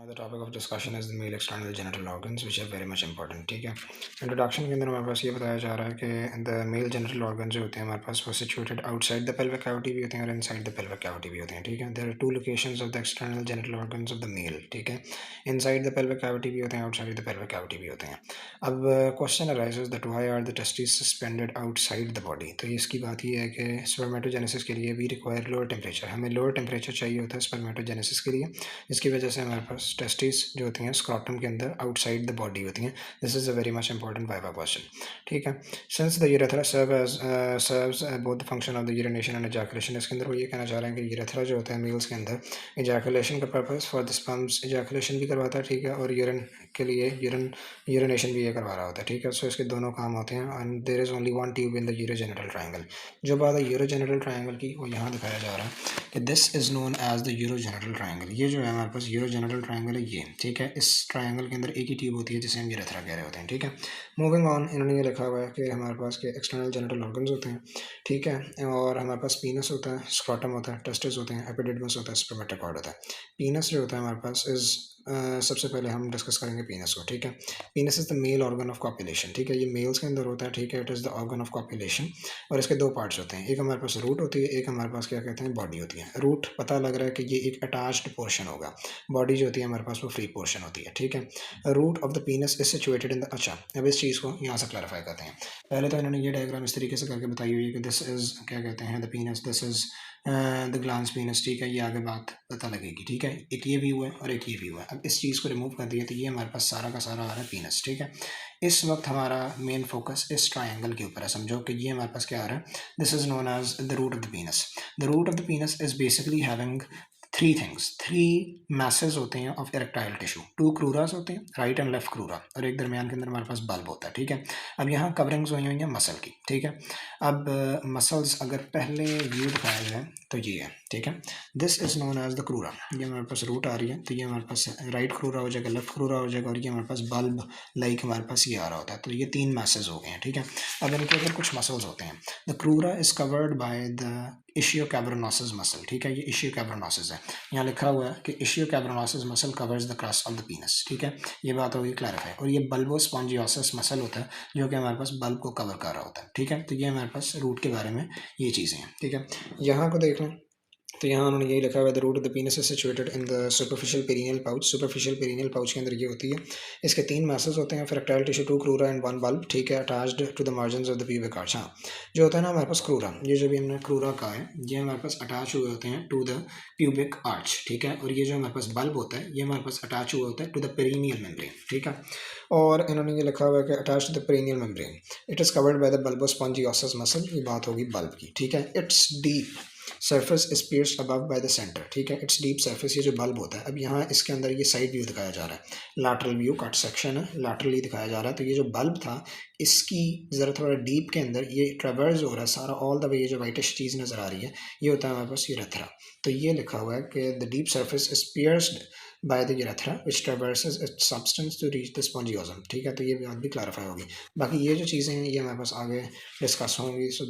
The topic of discussion is the male external genital organs, which are very much important. ठीक है, introduction के अंदर हमारे पास ये बताया जा रहा है कि द मेल जेनिटल ऑर्गन जो होते हैं हमारे पास वो situated outside the pelvic cavity भी होते हैं और इनसाइड द पेल्विक कैविटी भी होते हैं. ठीक है, there are two locations of the external genital organs of the male. ठीक है, इनसाइड द पेल्विक कैविटी भी होते हैं, आउटसाइड द पेल्विक कैविटी भी होते हैं. अब question arises that why are the testis suspended outside the body. तो इसकी बात ये है कि स्पर्मेटोजेनेसिस के लिए वी रिक्वायर लोअर टेम्परेचर. हमें लोअर टेम्परेचर चाहिए होता है स्पर्मेटोजेनेसिस के लिए, जिसकी वजह से हमारे पास टेस्टिस जो होती हैं स्क्रॉटम के अंदर आउटसाइड द बॉडी होती हैं. This is a very much important viva question. ठीक है, since the urethra serves both the function of the urination and ejaculation. इसके अंदर वो ये कहना चाह रहे हैं कि यूरेथ्रा जो होता है मेल्स के अंदर एजैकुलेशन का purpose for the sperms ejaculation भी करवाता है. ठीक है, और यूरिन के लिए यूरिनेशन भी ये करवा रहा होता है. ठीक है, सो इसके दोनों काम होते हैं. And there is only one tube in the urogenital triangle. जो बात है यूरोजेनिटल ट्रायंगल की वो यहाँ दिखाया जा रहा है कि this is known as the urogenital triangle. ये जो है हमारे पास यूरोजेनिटल ट्रायंगल है ये. ठीक है, इस ट्रायंगल के अंदर एक ही ट्यूब होती है जिसे हम यूरेथ्रा कह रहे होते हैं. ठीक है, मूविंग ऑन, इन्होंने ये लिखा हुआ है कि हमारे पास के एक्सटर्नल जेनिटल ऑर्गन्स होते हैं. ठीक है, और हमारे पास पीनस होता है, स्क्रॉटम होता है, टेस्टिस होते हैं, एपिडिडमस होता है, स्पर्मेटोकॉर्ड होता है. पीनस जो होता है हमारे पास इज़ सबसे पहले हम डिस्कस करेंगे पीनस को. ठीक है, penis is the male organ of copulation. ठीक है, ये मेल्स के अंदर होता है. ठीक है, it is the organ of copulation और इसके दो पार्ट्स होते हैं. एक हमारे पास रूट होती है, एक हमारे पास क्या कहते हैं बॉडी होती है. रूट पता लग रहा है कि ये एक अटैच्ड पोर्शन होगा. बॉडी जो होती है हमारे पास वो फ्री पोर्शन होती है. ठीक है, root of the penis is situated in the. अच्छा, अब इस चीज़ को यहाँ से क्लैरिफाई करते हैं. पहले तो इन्होंने ये डायग्राम इस तरीके से करके बताई हुई है कि दिस इज़ क्या कहते हैं the penis, this is the glans penis. ठीक है, ये आगे बात पता लगेगी. ठीक है, एक ये व्यू है और एक ये व्यू है. अब इस चीज़ को रिमूव कर दिया तो ये हमारे पास सारा का सारा आ रहा है पीनस. ठीक है, इस वक्त हमारा मेन फोकस इस ट्रायंगल के ऊपर है. समझो कि ये हमारे पास क्या आ रहा है, this is known as the root of the penis. The root of the penis is basically having three things, three masses होते हैं of erectile tissue. Two crura होते हैं, राइट एंड लेफ्ट क्रूरा, और एक दरमियान के अंदर हमारे पास बल्ब होता है. ठीक है, अब यहाँ कवरिंग्स हुई हुई हैं मसल की. ठीक है, अब मसल्स अगर पहले व्यू दिखाया जाए तो ये है. ठीक है, this is known as the crura. ये हमारे पास रूट आ रही है तो ये हमारे पास राइट क्रूरा हो जाएगा, लेफ्ट क्रूरा हो जाएगा, और ये हमारे पास बल्ब लाइक हमारे पास ये आ रहा होता है. तो ये तीन मैसेज हो गए हैं. ठीक है, अब इनके अंदर कुछ मसल्स होते हैं. The crura is covered by the ischiocavernosus muscle. ठीक है, ये इशियोकैब्रोनोसिस है. यहाँ लिखा हुआ है कि ischiocavernosus muscle covers the crust of the penis. ठीक है, ये बात होगी क्लैरिफाई. और ये बल्बोस्पॉन्जियोसिस मसल होता है जो कि हमारे पास बल्ब को कवर कर रहा होता है. ठीक है, तो ये हमारे पास रूट के बारे में ये चीज़ें हैं. ठीक है, यहाँ को देख लें तो यहाँ उन्होंने यही लिखा हुआ है the root of the penis is situated in the superficial perineal pouch. Superficial perineal pouch के अंदर ये होती है. इसके तीन मैसेज होते हैं, fractile tissue, two crura and one bulb. ठीक है, attached to the margins of the pubic arch. हाँ, जो होता है ना हमारे पास क्रूरा, ये जो भी हमने क्रूरा कहा है ये हमारे पास अटैच हुए होते हैं टू द प्यूबिक आर्च. ठीक है, और ये जो हमारे पास बल्ब होता है ये हमारे पास अटैच हुआ होता है टू द पेरिनियल मेम्ब्रेन. ठीक है, और इन्होंने ये लिखा हुआ है कि attach to the perineal membrane it is covered by the bulbospongiosus muscle. ये बात होगी बल्ब की. ठीक है, it's deep surface is pierced above by the centre. ठीक है, इट्स डीप सरफेस, ये जो बल्ब होता है. अब यहाँ इसके अंदर ये साइड व्यू दिखाया जा रहा है, लैटरल व्यू, कट सेक्शन है, लैटरली दिखाया जा रहा है. तो ये जो बल्ब था इसकी ज़रा थोड़ा डीप के अंदर ये ट्रेवर्स हो रहा है सारा ऑल द वे. ये जो वाइटिश चीज़ नज़र आ रही है ये होता है हमारे पास यूरेथ्रा. तो ये लिखा हुआ है कि the deep surface is pierced by the urethra which traverses its substance to reach the spongiosum. ठीक है, तो ये बात भी क्लैरिफाई होगी. बाकी ये जो चीज़ें हैं ये हमारे पास आगे डिस्कस होंगी. सो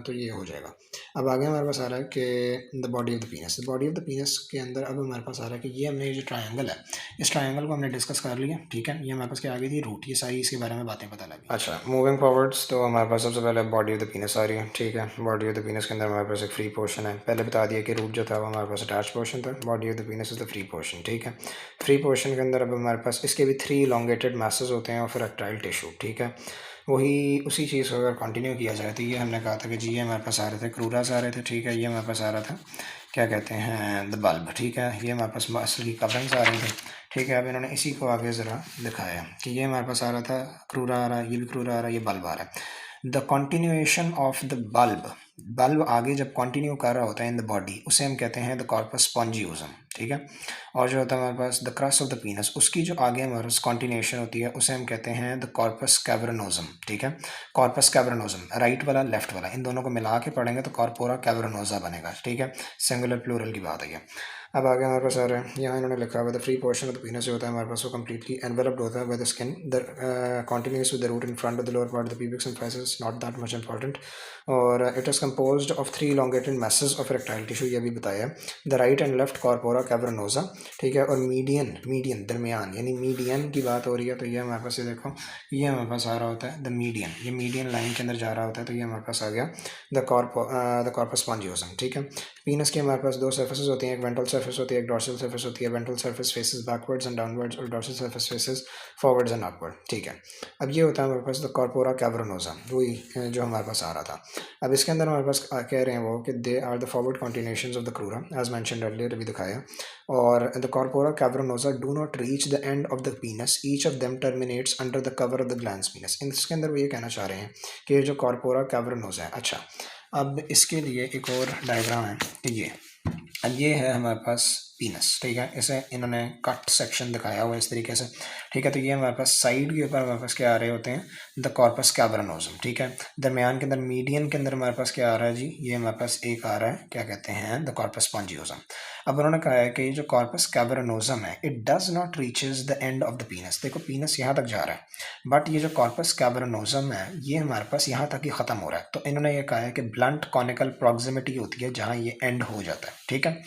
तो ये हो जाएगा. अब आगे हमारे पास आ रहा है कि the body of the penis. The body of the पीनस के अंदर अब हमारे पास आ रहा है कि ये हमने जो ट्रायंगल है इस ट्रायंगल को हमने डिस्कस कर लिया. ठीक है, ये हमारे पास क्या आ गई थी रूट. ये सारी इसके बारे में बातें पता लगी. अच्छा, मूविंग फॉरवर्ड्स तो हमारे पास सबसे पहले बॉडी ऑफ द पीनस आ रही है. ठीक है, बॉडी ऑफ द पीनस के अंदर हमारे पास एक फ्री पोर्शन है. पहले बता दिया कि रूट जो था वो हमारे पास अटैच पोर्शन था. Body of the penis is the free portion. ठीक है, फ्री पोर्शन के अंदर अब हमारे पास इसके भी थ्री इलोंगेटेड मैसेज होते हैं और फिर इरेक्टाइल टिश्यू. ठीक है, वही उसी चीज़ को अगर कंटिन्यू किया जाए तो ये हमने कहा था कि जी ये हमारे पास आ रहे थे क्रूरास आ रहे थे. ठीक है, ये हमारे पास आ रहा था क्या कहते हैं द बल्ब. ठीक है, ये हमारे पास मसल की कवरिंग्स आ रही थी. ठीक है, अब इन्होंने इसी को आगे ज़रा दिखाया कि ये हमारे पास आ रहा था क्रूरा आ रहा है, ये भी क्रूरा आ रहा है, ये बल्ब आ रहा है. The continuation of the bulb आगे जब कंटिन्यू कर रहा होता है इन द बॉडी उसे हम कहते हैं द कॉर्पस स्पॉन्जियोसम. ठीक है, और जो होता है हमारे पास the crust of the penis उसकी जो आगे हमारे पास कंटिन्यूएशन होती है उसे हम कहते हैं द कॉर्पस कैवर्नोसम. ठीक है, कॉर्पस कैवर्नोसम, राइट वाला लेफ्ट वाला इन दोनों को मिला के पढ़ेंगे तो कॉर्पोरा कैवर्नोसा बनेगा. ठीक है, सिंगुलर प्लूरल की बात है. अब आगे हमारे पास आ रहा है, यहाँ इन्होंने लिखा हुआ the free portion of the penis जो होता है हमारे पास वो कम्प्लीटली एनवेलप्ड होता है by the skin, the continuous with the root in front of the lower part of the pubic symphysis, not that much important. और it is composed of 3 elongated masses of erectile tissue, ये भी बताया, the right and left corpora cavernosa, ठीक है। और median, median दरमियान, यानी median की बात हो रही है तो ये हमारे पास, ये देखो ये हमारे पास आ रहा होता है द मीडियन, ये मीडियन लाइन के अंदर जा रहा होता है, तो ये हमारे पास आ गया द कॉर्पस स्पॉन्जियोसम, ठीक है। पीनस की हमारे पास 2 सर्फेसेस होती हैं, एक वेंट्रल सर्फेस होती है, एक डॉर्सल सर्फेस होती है। Ventral surface faces backwards and downwards और dorsal surface faces forwards and upward, ठीक है। अब ये होता है हमारे पास द कॉर्पोरा कैवर्नोसा, वही जो हमारे पास आ रहा था। अब इसके अंदर हमारे पास कह रहे हैं वो कि they are the forward continuations of the crura as mentioned earlier, अभी दिखाया। और the corpora cavernosa do not reach the end of the penis, each of them terminates under the cover of the glands penis. इसके अंदर वो ये कहना चाह रहे हैं कि जो कॉर्पोरा कैवर्नोसा है, अच्छा अब इसके लिए एक और डायग्राम है कि ये, अब ये है हमारे पास पीनस, ठीक है। इसे इन्होंने कट सेक्शन दिखाया हुआ है इस तरीके से, ठीक है। तो ये हमारे पास साइड के ऊपर हमारे पास क्या आ रहे होते हैं, द कॉर्पस कैवर्नोसम, ठीक है। दरमियान के अंदर मीडियन के अंदर हमारे पास क्या आ रहा है जी, ये हमारे पास एक आ रहा है, क्या कहते हैं, द कॉर्पस स्पॉन्जियोसम। अब उन्होंने कहा है कि ये जो कॉर्पस कैवर्नोसम है it does not reaches the end of the पीनस, देखो पीनस यहाँ तक जा रहा है, बट ये जो कॉर्पस कैवर्नोसम है ये हमारे पास यहाँ तक ही ख़त्म हो रहा है। तो इन्होंने ये कहा है कि ब्लंट कॉनिकल प्रॉक्सिमिटी होती है जहाँ ये एंड हो जाता है, ठीक है।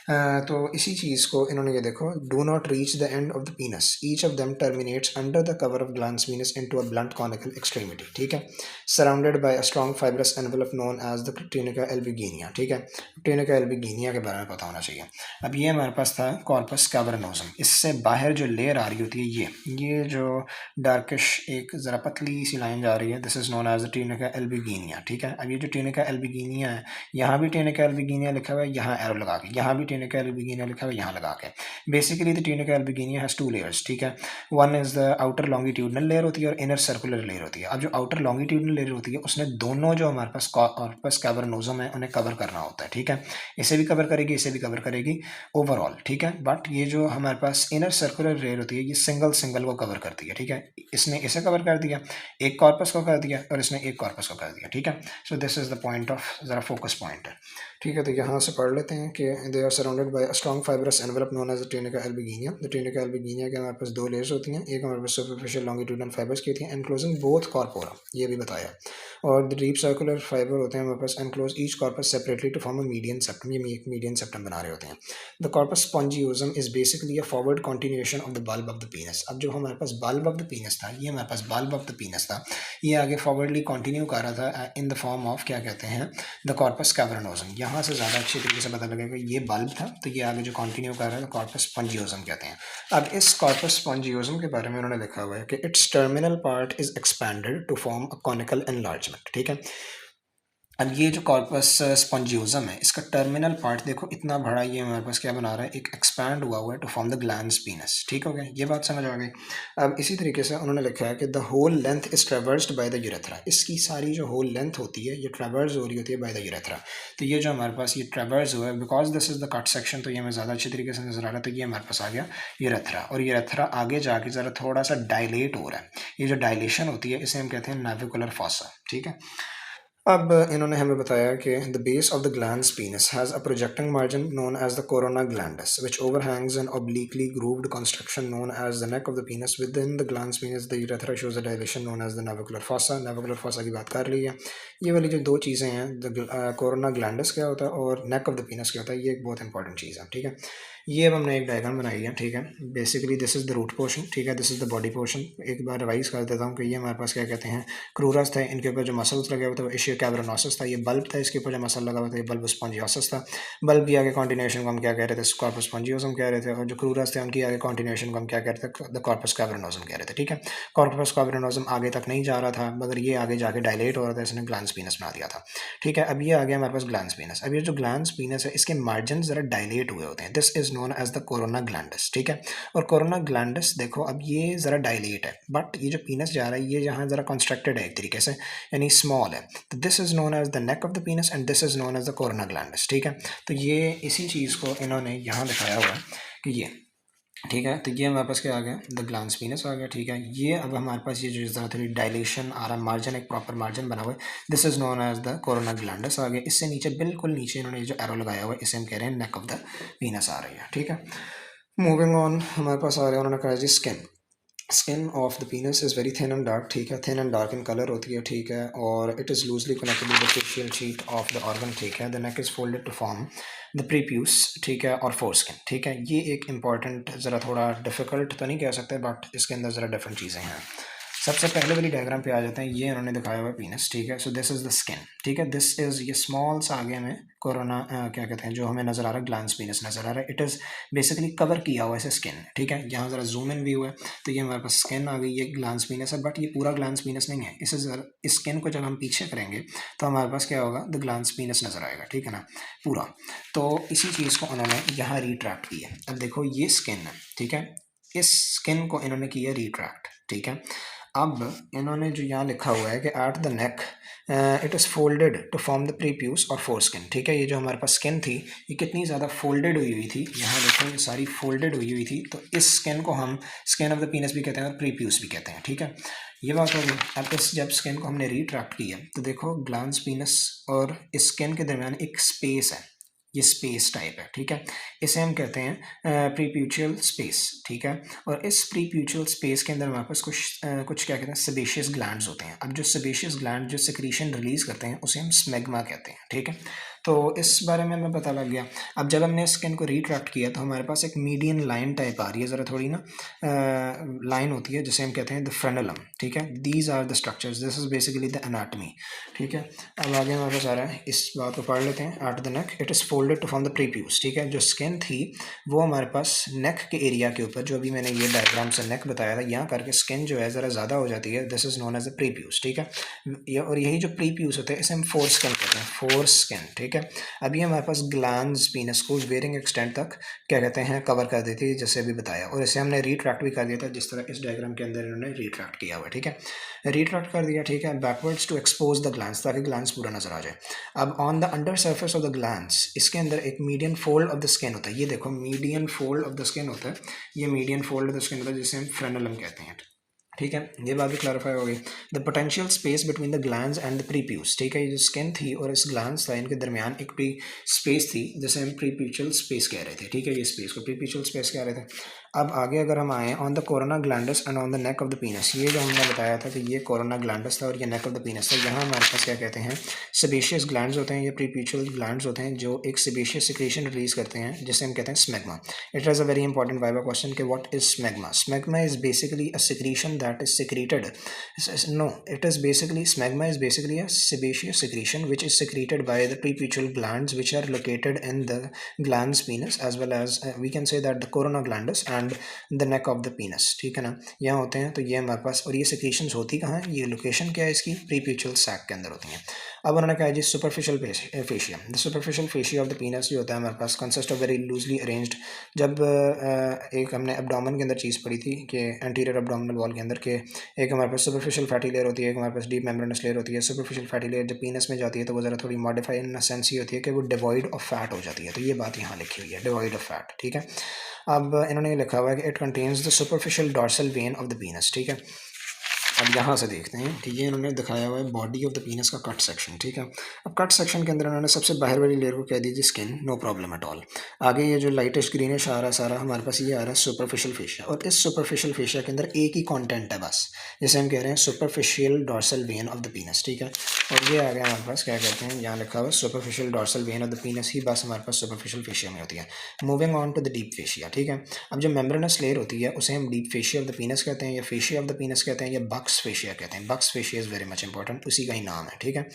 तो इसी चीज़ को इन्होंने ये देखो, do not reach the end of the penis, each of them terminates under the cover of glands penis into a blunt conical extremity, ठीक है, surrounded by a strong fibrous envelope known as the tunica albuginea, ठीक है। Tunica albuginea के बारे में पता होना चाहिए। अब ये हमारे पास था कॉर्पस कैवर्नोसम, इससे बाहर जो लेयर आ रही होती है ये जो डार्किश एक ज़रा पतली सी लाइन जा रही है, this is known as the tunica albuginea, ठीक है। अब ये जो ट्यूनिका एल्बिगिनिया है, यहाँ भी ट्यूनिका एल्बिगिनिया लिखा हुआ है, यहाँ एरो लगा के, यहाँ भी ट्यूनिका एल्बिगिनिया लिखा हुआ है, यहाँ लगा के। Basically the tunica albuginea has 2 layers, ठीक है। One is the outer longitudinal layer होती है और इनर सर्कुलर लेयर होती है। अब जो आउटर लॉन्गिट्यूडनल लेयर होती है उसने दोनों जो हमारे पास कॉर्पस कैवर्नोसम है उन्हें कवर करना होता है, ठीक है। इसे भी कवर करेगी, इसे भी कवर करेगी ओवरऑल, ठीक है। बट ये जो हमारे पास इनर सर्कुलर लेयर होती है ये सिंगल सिंगल को कवर करती है, ठीक है। इसने इसे कवर कर दिया, एक कॉर्पस को कर दिया और इसने एक कॉर्पस को कर दिया, ठीक है। So this is the point of, ज़रा फोकस पॉइंट है, ठीक है। तो यहाँ से पढ़ लेते हैं कि they are surrounded by a strong fibrous envelope known as the tunica albuginea. The tunica albuginea के हमारे पास 2 लेयर्स होती हैं, एक हमारे पास सुपरफिशियल लॉन्गिट्यूडनल फाइबर्स की होती हैं एनक्लोजिंग बोथ कॉर्पोरा, ये भी बताया। और द डीप सर्कुलर फाइबर होते हैं हमारे पास enclose each corpus separately to form a median septum, ये एक मीडियन सेप्टम बना रहे होते हैं। The corpus spongiosum is basically a forward continuation of the bulb of the penis. अब जो हमारे पास बल्ब ऑफ द पीनस था, ये हमारे पास बल्ब ऑफ द पीनस था, ये आगे फॉरवर्डली कंटिन्यू कर रहा था इन द फॉर्म ऑफ, क्या कहते हैं, द कॉर्पस कैवर्नोसम। यहाँ से ज़्यादा अच्छी तरीके से पता लगेगा ये बल्ब था, तो ये आगे जो कंटिन्यू कर रहा है कॉर्पस स्पॉन्जियोसम कहते हैं। अब इस कॉर्पस स्पॉन्जियोसम के बारे में उन्होंने लिखा हुआ है कि its terminal part is expanded to form a conical enlargement, ठीक है। अब ये जो कॉर्पस स्पॉन्जियोसम है इसका टर्मिनल पार्ट देखो इतना बड़ा, ये हमारे पास क्या बना रहा है, एक एक्सपैंड हुआ हुआ है to form the glands penis, ठीक हो गया, ये बात समझ आ गई। अब इसी तरीके से उन्होंने लिखा है कि the whole length is traversed by the urethra, इसकी सारी जो होल लेंथ होती है ये ट्रेवर्स हो रही होती है बाय द यूरेथ्रा। तो ये जो हमारे पास ये ट्रेवर्स हुआ है because this is the cut section, तो ये हमें ज़्यादा अच्छी तरीके से नजर आ रहा है। तो ये हमारे पास आ गया यूरेथ्रा, और यूरेथ्रा आगे जाके ज़रा थोड़ा सा डायलेट हो रहा है, ये जो डायलेशन होती है इसे हम कहते हैं नाविकुलर फॉसा, ठीक है। अब इन्होंने हमें बताया कि the base of the glands penis has a projecting margin known as the corona glandis which overhangs an obliquely grooved construction known as the neck of the penis. Within the glands penis the urethra shows a dilation known as the navicular fossa. Navicular fossa की बात कर ली है। ये वाली जो 2 चीज़ें हैं, the corona ग्लैंडस क्या होता है और नेक ऑफ द पीनस क्या होता है, ये एक बहुत इंपॉर्टेंट चीज़ है, ठीक है। ये अब हमने एक डायग्राम बनाई है, ठीक है। Basically this is the root portion, ठीक है, this is the body portion. एक बार रिवाइज कर देता हूँ कि ये हमारे पास क्या कहते हैं, क्रूरस थे, इनके ऊपर जो मसल्स लगे हुए थे वो इशियो कैवर्नोसस था। ये बल्ब था, इसके ऊपर जो मसल लगा हुआ था ये बल्ब स्पॉन्जियोसस था। बल्ब की आगे कॉन्टिन्यूएशन को हम क्या कह रहे थे, कॉर्पस स्पॉन्जियोसम कह रहे थे, और जो क्रूरस थे उनकी आगे कॉन्टिन्यूएशन को हम क्या कह रहे थे, द कॉर्पस कैवर्नोसम कह रहे थे, ठीक है। कॉर्पस कैवर्नोसम आगे तक नहीं जा रहा था मगर ये आगे जाके डायलेट हो रहा था, इसने ग्लैंड्स पीनस बना दिया था, ठीक है। अब ये आ गया हमारे पास ग्लैंड्स पीनस। अब ये जो ग्लैंड्स पीनस है इसके मार्जिन जरा डायलेट हुए होते हैं, this is known as the corona glandis, ठीक है। और कोरोना ग्लैंडस देखो अब ये ज़रा डायलेट है, बट ये जो पीनस जा रहा है ये यहाँ ज़रा कंस्ट्रक्टेड है एक तरीके से, यानी स्मॉल है। तो this is known as the neck of the penis and this is known as the corona glandis, ठीक है। तो ये इसी चीज़ को इन्होंने यहाँ दिखाया हुआ है कि ये ठीक है। तो ये हमारे पास क्या आ गया, द ग्लांस पीनस आ गया। ठीक है, ये अब हमारे पास ये जो ज़रा थोड़ी डायलेशन आ रहा है, मार्जिन एक प्रॉपर मार्जिन बना हुआ है, this is known as the corona glandis आ गया। इससे नीचे बिल्कुल नीचे इन्होंने जो एरो लगाया हुआ है इसे हम कह रहे हैं नेक ऑफ द पीनस आ रही है। ठीक है, मूविंग ऑन हमारे पास आ रहा है, उन्होंने कहा जी skin. Skin of the penis is very thin and dark. ठीक है, thin and dark in colour होती है। ठीक है, और it is loosely connected with the fascial sheath of the organ. ठीक है, the neck is folded to form the prepuce. ठीक है, और फोर स्किन। ठीक है, ये एक इंपॉर्टेंट, ज़रा थोड़ा डिफिकल्ट तो नहीं कह सकते, बट इसके अंदर ज़रा डिफरेंट चीज़ें हैं। सबसे पहले वाली डायग्राम पे आ जाते हैं, ये इन्होंने दिखाया हुआ है पीनस। ठीक है, so this is the skin. ठीक है, दिस इज़ ये स्मॉल सा आगे में कोरोना क्या कहते हैं जो हमें नज़र आ रहा है, ग्लांस पीनस नज़र आ रहा है। इट इज़ बेसिकली कवर किया हुआ है स्किन। ठीक है, यहाँ ज़रा जूम इन व्यू है तो ये हमारे पास स्किन आ गई, ये ग्लांस पीनस है, बट ये पूरा ग्लांस पीनस नहीं है। इसे इस स्किन को जब हम पीछे करेंगे तो हमारे पास क्या होगा, द ग्लांस पीनस नज़र आएगा। ठीक है ना, पूरा। तो इसी चीज़ को उन्होंने यहाँ रिट्रैक्ट किया। अब देखो ये स्किन है। ठीक है, इस स्किन को इन्होंने किया रिट्रैक्ट। ठीक है, अब इन्होंने जो यहाँ लिखा हुआ है कि at the neck it is folded to form the prepuce और फोर स्किन। ठीक है, ये जो हमारे पास स्किन थी ये कितनी ज़्यादा फोल्डेड हुई हुई थी, यहाँ देखो ये सारी फोल्डेड हुई हुई थी। तो इस स्किन को हम स्किन ऑफ द पीनस भी कहते हैं और प्रीप्यूस भी कहते हैं। ठीक है, ये बात हो गई। अब इस जब स्किन को हमने रिट्रैक्ट किया तो देखो ग्लांस पीनस और इस स्किन के दरमियान एक स्पेस है, ये स्पेस टाइप है। ठीक है, इसे हम कहते हैं प्रीप्यूचियल स्पेस। ठीक है, और इस प्रीप्यूचियल स्पेस के अंदर हमारे पास कुछ क्या कहते हैं, सेबेशियस ग्लैंड्स होते हैं। अब जो सेबेशियस ग्लैंड जो सेक्रीशन रिलीज करते हैं उसे हम स्मेग्मा कहते हैं। ठीक है, तो इस बारे में हमें पता लग गया। अब जब हमने स्किन को रिट्रैक्ट किया तो हमारे पास एक मीडियन लाइन टाइप आ रही है, ज़रा थोड़ी ना लाइन होती है जिसे हम कहते हैं द फ्रेनलम। ठीक है, these are the structures, this is basically the anatomy. ठीक है, अब आगे हमारे पास आ रहा है, इस बात को पढ़ लेते हैं। At the neck it is folded to form the prepuce. ठीक है, जो स्किन थी वो हमारे पास नेक के एरिया के ऊपर, जो अभी मैंने ये डायग्राम से नेक बताया था, यहाँ करके स्किन जो है ज़रा ज़्यादा हो जाती है, this is known as the prepuce. ठीक है, और यही जो प्रीप्यूस होते हैं इसे हम फोर स्किन कहते हैं, फोर स्किन। ठीक है, अभी हमारे पास ग्लैंड्स पीनस को वेरिंग एक्सटेंट तक क्या कहते हैं कवर कर देती है, जैसे अभी बताया, और इसे हमने रिट्रैक्ट भी कर दिया था जिस तरह इस डायग्राम के अंदर इन्होंने रिट्रैक्ट किया हुआ है। ठीक है, रिट्रैक्ट कर दिया। ठीक है, backwards to expose the glands, ताकि ग्लैंड्स पूरा नजर आ जाए। अब on the under surface of the glands, इसके अंदर एक median fold of the skin होता है। ये देखो median fold of the skin होता है, ये median fold of the skin होता है जिसे हम फ्रेनलम कहते हैं। ठीक है, ये बात भी क्लैरिफाई हो गई। The potential space between the glands and the prepuce. ठीक है, ये जो स्किन थी और इस ग्लैंड्स था इनके दरमियान एक प्री स्पेस थी जिसे हम प्रीप्यूचल स्पेस कह रहे थे। ठीक है, ये स्पेस को प्रीप्यूचल स्पेस कह रहे थे। अब आगे अगर हम आए on the corona glandis and on the neck of the penis, ये जो हमने बताया था कि ये कोरोना ग्लैंडस था और ये नेक ऑफ द पीनस था, यहाँ हमारे पास क्या कहते हैं, सेबेशियस ग्लैंड्स होते हैं, ये प्रीप्यूचल ग्लैंड्स होते हैं जो एक सेबेशियस सिक्रीशन रिलीज करते हैं जिसे हम कहते हैं smegma. It is a very important viva question कि what is smegma. Smegma is basically a secretion that is secreted, no, it is basically, smegma is basically a sebaceous secretion which is secreted by the preputial glands which are located in the glans penis, as well as we can say that the corona glandus and the neck of the penis। ठीक है ना, यहाँ होते हैं। तो ये हमारे पास, और ये secretions होती कहाँ है, ये लोकेशन क्या है इसकी, preputial sac के अंदर होती हैं। अब उन्होंने कहा जी superficial fascia, the superficial fascia of the penis जो होता है हमारे पास consist of very loosely arranged. जब एक हमने एब्डोमेन के अंदर चीज़ पढ़ी थी कि एंटीरियर एब्डोमिनल वॉल के अंदर के एक हमारे पास सुपरफिशियल फैटी लेयर होती है, एक हमारे पास डीप मेम्ब्रेनस लेयर होती है। सुपरफिशियल फैटी लेयर जब पीनस में जाती है तो वो ज़रा थोड़ी मॉडिफाई इन सेंस ही होती है कि वो डिवॉइड ऑफ फैट हो जाती है। तो ये बात यहाँ लिखी हुई है, डिवॉइड ऑफ फैट। ठीक है, अब इन्होंने ये लिखा हुआ है कि it contains the superficial dorsal vein of the penis. ठीक है, अब यहाँ से देखते हैं कि ये इन्होंने दिखाया हुआ है बॉडी ऑफ द पीनस का कट सेक्शन। ठीक है, अब कट सेक्शन के अंदर इन्होंने सबसे बाहर वाली लेयर को कह दीजिए skin, no problem at all. आगे ये जो लाइटिश ग्रीनिश आ रहा है सारा हमारे पास, ये आ रहा है सुपरफिशियल फेशिया, और इस सुपरफिशियल फेशिया के अंदर एक ही कंटेंट है बस, जैसे हम कह रहे हैं superficial dorsal vein of the penis. ठीक है, और ये आ गया हमारे पास क्या कहते हैं, यहाँ लिखा हुआ superficial dorsal vein of the penis ही बस हमारे पास सुपरफिशियल फेशिया में होती है। Moving on to the deep fascia. ठीक है, अब जो मेम्ब्रेनस लेयर होती है उसे हम डीप फेशिया ऑफ द पीनस कहते हैं, या फेशिया ऑफ द पीनस कहते हैं, या बक्स फेशिया कहते हैं। Buck's fascia is very much important, उसी का ही नाम है। ठीक है,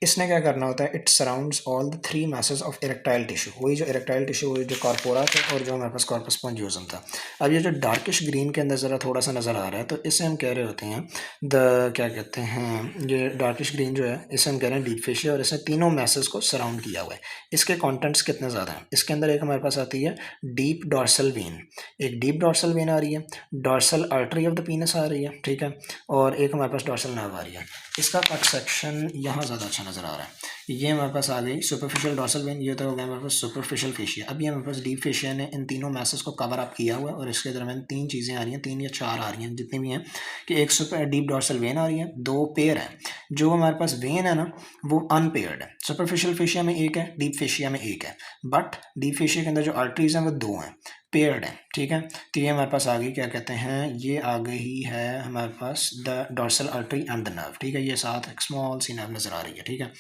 इसने क्या करना होता है, it surrounds all the three message of erectile tissue, वही जो इरेक्टाइल टिश्यू, वही जो कॉर्पोरा था और जो हमारे पास कॉर्पस स्पॉन्जियोसम था। अब ये जो डार्किश ग्रीन के अंदर ज़रा थोड़ा सा नज़र आ रहा है, तो इसे हम कह रहे होते हैं द क्या कहते हैं, ये डार्किश ग्रीन जो है इसे हम कह रहे हैं डीप फेशिया, और इसने तीनों मैसेज को सराउंड किया हुआ है। इसके कॉन्टेंट्स कितने ज़्यादा हैं, इसके अंदर एक हमारे पास आती है डीप डॉर्सल वेन, एक डीप डॉर्सल वेन आ रही है, dorsal artery of the penis आ रही है। ठीक है, और एक हमारे पास डॉर्सल नर्व आ रही है। इसका कट सेक्शन यहाँ ज़्यादा अच्छा नज़र आ रहा है। ये हमारे पास आ गई सुपरफिशियल डॉर्सल वेन, ये तो हो गया हमारे पास सुपरफिशियल फेशिया। अब ये हमारे पास डीप फेशिया ने इन तीनों मैसेज को कवर अप किया हुआ है और इसके दरमियान 3 चीज़ें आ रही हैं, 3 या 4 आ रही हैं जितनी भी हैं, कि एक सुपर डीप डॉर्सल वेन आ रही है, 2 पेयर है। जो हमारे पास वेन है ना वो अनपेयर्ड है। सुपरफिशियल फेशिया में एक है, डीप फेशिया में एक है, बट डीप फेशिया के अंदर जो आर्टरीज हैं वो 2 हैं, पेयर्ड है। ठीक है, तो ये हमारे पास आ गई, क्या कहते हैं, ये आ गई है हमारे पास the dorsal artery and the nerve. ठीक है, ये साथ एक स्मॉल सी नर्व नज़र आ रही है। ठीक है,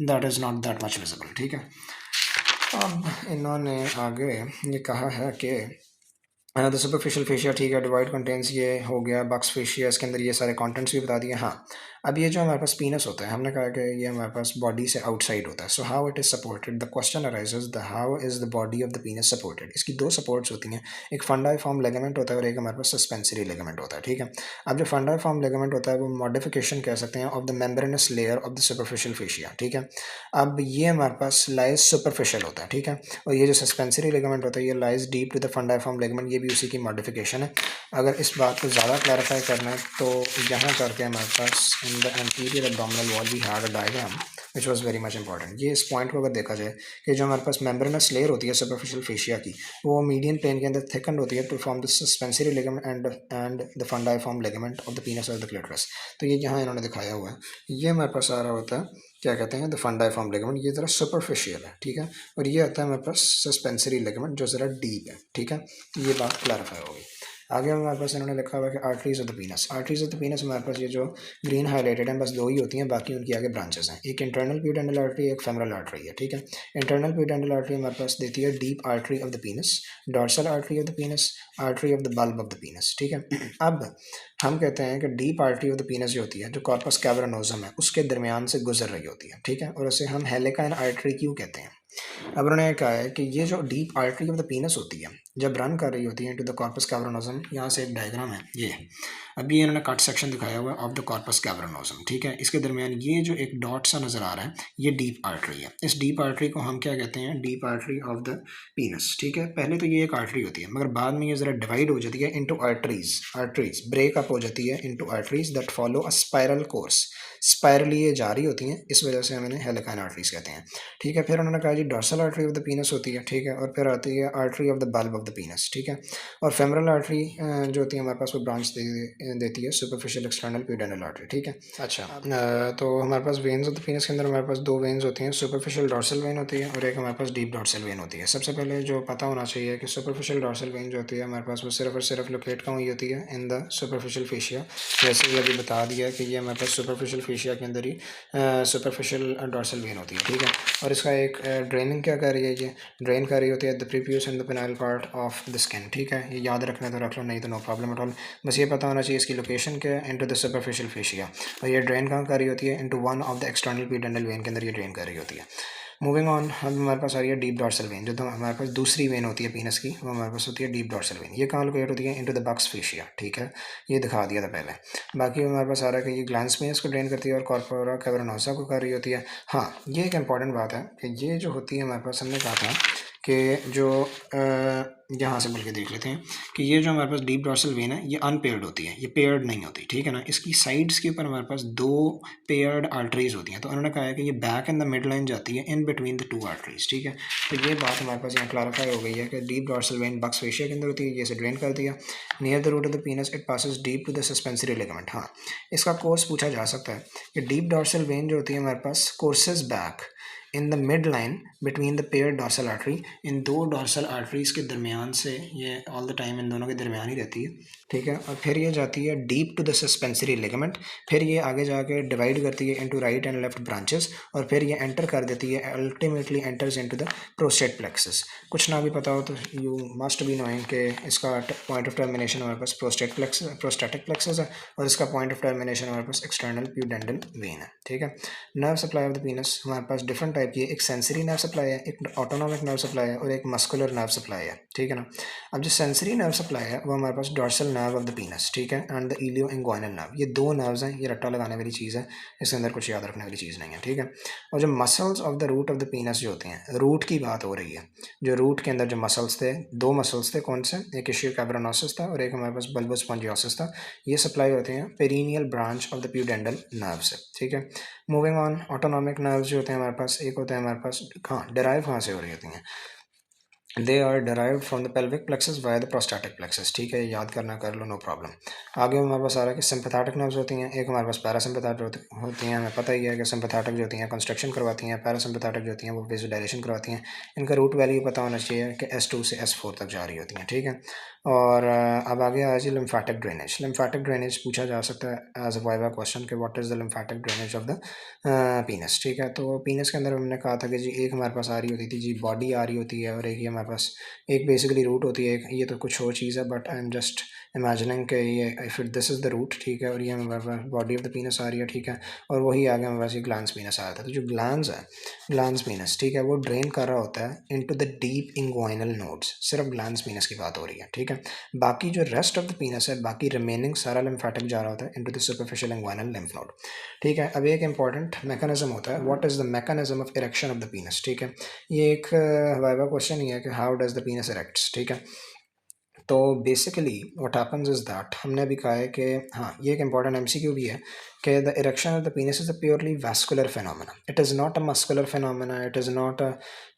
that is not that much visible. ठीक है, अब इन्होंने आगे ये कहा है कि द सुपरफिशियल फेशिया, ठीक है, डिवाइड कंटेंट्स, ये हो गया बक्स फेशिया, इसके अंदर ये सारे कंटेंट्स भी बता दिए। हाँ, अब ये जो हमारे पास पीनस होता है, हमने कहा कि ये हमारे पास बॉडी से आउटसाइड होता है। So how it is supported, the question arises the how is the body of the पीनस supported. इसकी 2 सपोर्ट्स होती हैं, एक फंडाइफॉर्म लिगामेंट होता है और एक हमारे पास सस्पेंसरी लिगामेंट होता है। ठीक है, अब जो फंडाइफॉर्म लिगामेंट होता है वो मॉडिफिकेशन कह सकते हैं of the membranes layer of the superficial fascia. ठीक है, अब ये हमारे पास लाइज सुपरफिशियल होता है। ठीक है, और ये जो सस्पेंसरी लिगामेंट होता है ये lies deep to the fundiform ligament, ये भी उसी की मॉडिफिकेशन है। अगर इस बात को ज़्यादा क्लैरिफाई करना है तो यहाँ करके हमारे पास in the anterior abdominal wall we had a diagram which was very much important. ये इस पॉइंट को अगर देखा जाए कि जो हमारे पास मेम्ब्रेनस लेयर होती है सुपरफिशियल फेशिया की, वो मीडियन प्लेन के अंदर थिकन्ड होती है to form the suspensory ligament and the fundiform ligament of the penis और द क्लिटोरिस। तो ये जहाँ इन्होंने दिखाया हुआ है ये हमारे पास आ रहा होता है, क्या कहते हैं, द फंडाइफॉर्म लिगामेंट, ये ज़रा सुपरफिशियल है। ठीक है, और ये आता है हमारे पास सस्पेंसरी लिगामेंट जो ज़रा डीप है। ठीक है, तो ये बात क्लैरिफाई होगी। आगे हमारे पास इन्होंने लिखा हुआ है कि arteries of the पीनस। Arteries of the पीनस हमारे पास ये जो ग्रीन हाईलाइटेड हैं बस 2 ही होती हैं, बाकी उनकी आगे ब्रांचेस हैं, एक इंटरनल प्यूडेंटल आर्टरी, एक फेमरल आर्टरी है। ठीक है, इंटरनल प्यूडेंटल आर्टरी हमारे पास देती है deep artery of the पीनस, dorsal artery of the पीनस, artery of the bulb of the penis. ठीक है, अब हम कहते हैं कि deep artery of the penis जो होती है, जो कॉर्पस कैवर्नोसम है उसके दरमियान से गुजर रही होती है। ठीक है, और उसे हम हेलिकाइन आर्टरी क्यों कहते हैं। अब उन्होंने कहा है कि ये जो deep artery of the penis होती है जब रन कर रही होती है इनटू द कॉर्पस कैवर्नोसम, यहाँ से एक डायग्राम है ये, अभी इन्होंने कट सेक्शन दिखाया हुआ है ऑफ द कॉर्पस कैवर्नोसम। ठीक है, इसके दरमियान ये जो एक डॉट सा नज़र आ रहा है ये डीप आर्टरी है। इस डीप आर्टरी को हम क्या कहते हैं, deep artery of the penis. ठीक है, पहले तो ये एक आर्टरी होती है मगर बाद में ये ज़रा डिवाइड हो जाती है into arteries, arteries break up हो जाती है into arteries that follow a spiral course, spirally ये जारी होती हैं, इस वजह से हम इन्हें हेलिकाइन आर्टरीज कहते हैं। ठीक है, फिर उन्होंने कहा जी dorsal artery of the penis होती है। ठीक है, और फिर आती है artery of the bulb of the penis. ठीक है, और फेमरल आर्टरी जो होती है हमारे पास वो ब्रांच देती है सुपरफिशियल एक्सटर्नल प्यूडेंटल आर्टरी। ठीक है, अच्छा तो हमारे पास वेन्स ऑफ द पीनस के अंदर हमारे पास 2 वेन्स होती हैं, सुपरफिशियल डॉर्सल वेन होती है और एक हमारे पास डीप डॉर्सल वेन होती है। सबसे पहले जो पता होना चाहिए कि सुपरफिशियल डॉर्सल वेन जो होती है हमारे पास वो सिर्फ और सिर्फ लोकेट कहाँ हुई होती है, इन द सुपरफिशियल फेशिया। जैसे ये अभी बता दिया कि ये हमारे पास सुपरफिशियल फेशिया के अंदर ही सुपरफिशियल डॉर्सल वेन होती है। ठीक है, और इसका एक ड्रेनिंग क्या कर रही है, ये ड्रेन कर रही होती है the prepuce and the penile part of the skin. ठीक है, ये याद रखना तो रख लो, नहीं तो नो प्रॉब्लम एट ऑल, बस ये पता होना चाहिए इसकी लोकेशन क्या है, इनटू द सुपरफिशियल फेशिया। और ये ड्रेन कहाँ कर रही होती है, into one of the external प्यूडेंटल when के अंदर ये ड्रेन कर रही होती है। मूविंग ऑन, अब हमारे पास आ रही है डीप डॉर्सल वेन, जो तो हमारे पास दूसरी वेन होती है पीनस की, वो हमारे पास होती है डीप डॉर्सल वेन। ये कहाँ लोकेट होती है, इनटू द बक्स फेशिया। ठीक है, ये दिखा दिया था पहले। बाकी हमारे पास आ रहा है कि ये ग्लैंड्स पेनिस को ड्रेन करती है और कॉर्पोरा कैवर्नोसा को कर रही होती है। हाँ, ये एक इंपॉर्टेंट बात है कि ये जो होती है हमारे पास, हमने कहा था कि जो यहाँ से बल्कि देख लेते हैं कि ये जो हमारे पास डीप डॉर्सल वेन है ये अनपेयर्ड होती है, ये पेयर्ड नहीं होती। ठीक है ना, इसकी साइड्स के ऊपर हमारे पास 2 पेयर्ड आर्टरीज होती हैं। तो उन्होंने कहा है कि ये back and the mid line जाती है इन बिटवीन द 2 आर्टरीज। ठीक है, तो ये बात हमारे पास यहाँ क्लैरिफाई हो गई है कि deep dorsal vein Buck's fascia के अंदर होती है, ये से ड्रेन कर दिया near the root of the penis, it passes deep to the suspensory ligament. हाँ, इसका कोर्स पूछा जा सकता है कि डीप डॉर्सल वेन जो होती है हमारे पास courses back in the mid line between the pair dorsal artery, इन 2 डॉर्सल आर्टरीज के दरमियान से, ये ऑल द टाइम इन दोनों के दरमियान ही रहती है। ठीक है, और फिर ये जाती है deep to the suspensory ligament, फिर ये आगे जाके डिवाइड करती है into right and left branches, और फिर ये एंटर कर देती है, ultimately enters into the prostate plexus. कुछ ना भी पता हो तो यू मस्ट बी नोइंग कि इसका पॉइंट ऑफ टर्मिनेशन हमारे पास प्रोस्टेटिक प्लेक्सस है और इसका पॉइंट ऑफ टर्मिनेशन हमारे पास एक्सटर्नल प्यूडेंटल वेन है। ठीक है, नर्व सप्लाई ऑफ द पीनस, हमारे पास डिफरेंट टाइप की है, एक सेंसरी नर्व सप्लाई है, एक ऑटोनॉमिक नर्व सप्लाई है और एक मस्कुलर नर्व सप्लाई है, ठीक है ना। अब जो सेंसरी नर्व सप्लाई है वो हमारे पास dorsal nerve of the penis, ठीक है, and the ilioinguinal nerve, ये दो नर्व्स हैं, ये रट्टा लगाने वाली चीज़ है, इसके अंदर कुछ याद रखने वाली चीज़ नहीं है, ठीक है। और जो muscles of the root of the penis जो होते हैं, रूट की बात हो रही है, जो रूट के अंदर जो मसल्स थे, दो मसल्स थे, कौन से, एक इशियो कैब्रोनोसिस था और एक हमारे पास बल्बस स्पॉन्जियोसिस था, ये सप्लाई होते हैं perineal branch of the pudendal nerve से, ठीक है। मूविंग ऑन, ऑटोनॉमिक नर्व्स जो होते हैं हमारे पास, एक होता है हमारे पास, हाँ डिराइव कहाँ से हो रही होती हैं, they are derived from the pelvic plexus via the prostatic plexus, ठीक है, याद करना कर लो, नो प्रॉब्लम। आगे हमारे पास आ रहा है कि सिंपैथेटिक नर्व्स होती हैं, एक हमारे पास पैरासिम्पैथेटिक होती हैं, हमें पता ही है कि सिंपैथेटिक जो होती हैं कंस्ट्रक्शन करवाती हैं, पैरासिम्पैथेटिक जो होती हैं वो वेसोडाइलेशन करवाती हैं, इनका रूट वैल्यू पता होना चाहिए कि S2 से S4 तक जा रही होती हैं, ठीक है। और अब आगे आ जाए लिम्फेटिक ड्रेनेज। लिम्फेटिक ड्रेनेज पूछा जा सकता है एज अ वाइवा क्वेश्चन कि what is the lymphatic drainage of the penis, ठीक है। तो पीनस के अंदर हमने कहा था कि जी एक हमारे पास आ रही होती थी जी बॉडी आ रही होती है और एक ही हमारे पास एक बेसिकली रूट होती है, ये तो कुछ और चीज़ है but I am just imagining कि ये if it this is the root, ठीक है, और ये हमारे पास बॉडी ऑफ द पीनस आ रही है, ठीक है, और वही आगे हमारे पास ये ग्लैंड्स पीनस आया था। तो जो ग्लैंड्स है, ग्लैंड्स पीनस, ठीक है, वो ड्रेन कर रहा होता है into the deep inguinal nodes, सिर्फ ग्लैंड्स पीनस की बात हो रही है, ठीक है। बाकी जो रेस्ट ऑफ द पीनस है, बाकी रिमेनिंग सारा लिम्फेटिक जा रहा होता है into the superficial inguinal lymph node, ठीक है। अब एक इंपॉर्टेंट मैकेनिज्म होता है, what is the mechanism of erection of the penis, ठीक है, ये एक वाइवा क्वेश्चन ही है कि हाउ डज द पीनस इरेक्ट्स, ठीक है। तो basically what happens is that, हमने अभी कहा है कि हाँ ये एक इंपॉर्टेंट एमसीक्यू भी है कि the erection of the penis is a purely vascular phenomena, it is not a muscular phenomena, it is not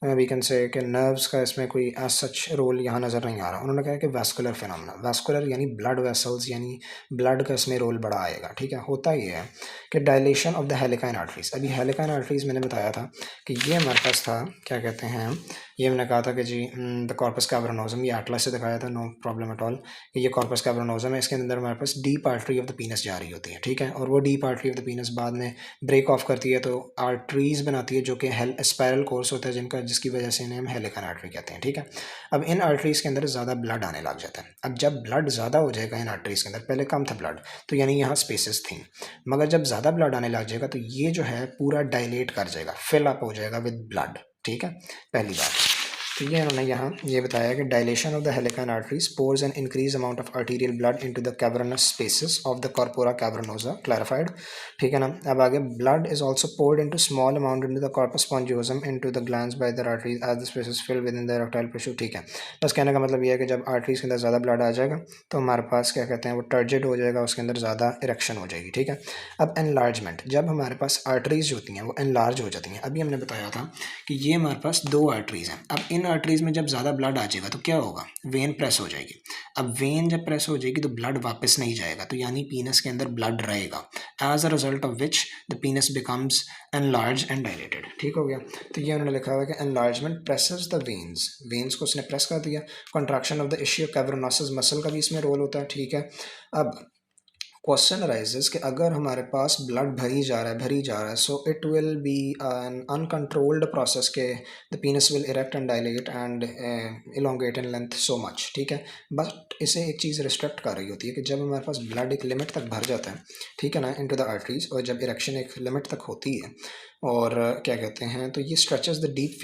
we can say कि नर्व्स का इसमें कोई एज सच रोल यहाँ नज़र नहीं आ रहा। उन्होंने कहा कि वैस्कुलर फिनोमेना, वैस्कुलर यानी ब्लड वेसल्स, यानी ब्लड का इसमें रोल बड़ा आएगा, ठीक है। होता ये है कि डायलेशन ऑफ द हेलिकाइन आर्टरीज, अभी हेलिकाइन आर्टरीज मैंने बताया था कि ये हमारे पास था, क्या कहते हैं, ये मैंने कहा था कि जी द कॉर्पस कैवर्नोसम, ये एटलस से दिखाया था, नो प्रॉब्लम एट ऑल, ये कॉर्पस कैवर्नोसम है, इसके अंदर हमारे पास deep artery of the penis जा रही होती है, ठीक है, और वो deep artery of the penis बाद में ब्रेक ऑफ करती है तो आर्टरीज बनाती है जो कि स्पायरल कोर्स होता है जिनका, जिसकी वजह से इन्हें हम हेलिकन आर्टरी कहते हैं, ठीक है। अब इन आर्टरीज के अंदर ज़्यादा ब्लड आने लग जाता है, अब जब ब्लड ज़्यादा हो जाएगा इन आर्टरीज के अंदर, पहले कम था ब्लड तो यानी यहाँ स्पेसेस थी, मगर जब ज़्यादा ब्लड आने लग जाएगा तो ये जो है पूरा डायलेट कर जाएगा, फिल अप हो जाएगा विद ब्लड, ठीक है, पहली बात। तो ये उन्होंने यहाँ ये बताया कि dilation of the helicine arteries pours an increase amount of arterial blood into the cavernous spaces of the corpora cavernosa, clarified, ठीक है ना। अब आगे blood is also poured into small amount into the corpus spongiosum into the glands by the arteries as the spaces fill within the erectile tissue, ठीक है। बस कहने का मतलब ये है कि जब आर्टरीज के अंदर ज़्यादा ब्लड आ जाएगा तो हमारे पास क्या कहते हैं वो टर्जिड हो जाएगा, उसके अंदर ज़्यादा इरेक्शन हो जाएगी, ठीक है। अब एनलार्जमेंट, जब हमारे पास आर्टरीज होती हैं वो एनलार्ज हो जाती हैं, अभी हमने बताया था कि ये हमारे पास दो आर्टरीज हैं, अब इन आर्टरीज में जब ज़्यादा ब्लड आ जाएगा तो क्या होगा, वेन प्रेस हो जाएगी, अब वेन जब प्रेस हो जाएगी तो ब्लड वापस नहीं जाएगा, तो यानी पीनस के अंदर ब्लड रहेगा, as a result of which the penis becomes enlarge and dilated, ठीक हो गया। तो ये उन्होंने लिखा हुआ है कि enlargement presses the veins, veins को उसने प्रेस कर दिया, कॉन्ट्रैक्शन ऑफ द इशियो कैवर्नोसिस मसल का भी इसमें रोल होता है, ठीक है। अब क्वेश्चन अराइजेस कि अगर हमारे पास ब्लड भरी जा रहा है so it will be an uncontrolled process के the penis will erect and dilate and elongate in length so much, ठीक है। बट इसे एक चीज़ रिस्ट्रिक्ट कर रही होती है कि जब हमारे पास ब्लड एक लिमिट तक भर जाता है, ठीक है ना, इनटू द आर्टरीज, और जब इरेक्शन एक लिमिट तक होती है और क्या कहते हैं तो ये स्ट्रेचेस द डीप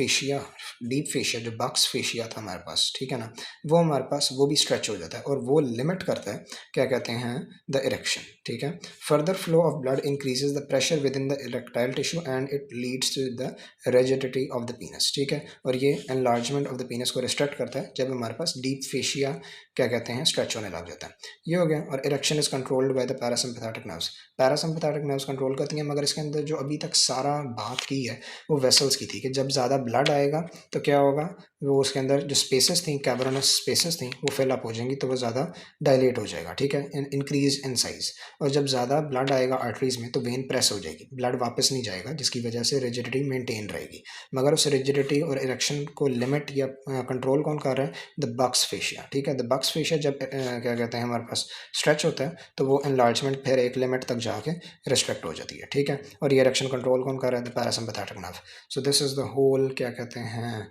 फेशिया जो बक्स फेशिया था हमारे पास, ठीक है ना, वो हमारे पास वो भी स्ट्रेच हो जाता है और वो लिमिट करता है क्या कहते हैं द इरेक्शन, ठीक है। Further flow of blood increases the pressure within the erectile tissue and it leads to the rigidity of the penis, ठीक है, और ये एनलार्जमेंट ऑफ द पीनस को रिस्ट्रिक्ट करता है जब हमारे पास डीप फेशिया क्या कहते हैं स्ट्रेच होने लग जाता है, ये हो गया। और erection is controlled by the parasympathetic nerves, parasympathetic nerves control करती हैं, मगर इसके अंदर जो अभी तक सारा बात की है वो वेसल्स की थी कि जब ज़्यादा ब्लड आएगा तो क्या होगा, वो उसके अंदर जो स्पेसेस थी कैवर्नस स्पेसेस थी वो फिल अप हो जाएंगी तो वो ज़्यादा डायलेट हो जाएगा, ठीक है, इंक्रीज इन साइज। और जब ज़्यादा ब्लड आएगा आर्टरीज में तो वेन प्रेस हो जाएगी, ब्लड वापस नहीं जाएगा जिसकी वजह से रिजिडिटी मेंटेन रहेगी, मगर उस रिजिडिटी और इरेक्शन को लिमिट या कंट्रोल कौन कर रहा है, द बक्स फेशिया, ठीक है। द बक्स फेशिया जब क्या कहते हैं हमारे पास स्ट्रेच होता है तो वो एनलार्जमेंट फिर एक लिमिट तक जाके रिस्ट्रिक्ट हो जाती है, ठीक है। और ये इरेक्शन कंट्रोल कौन कर रहा है, the parasympathetic nerve. So this is the whole क्या कहते हैं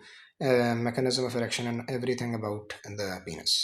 mechanism of erection and everything about the penis.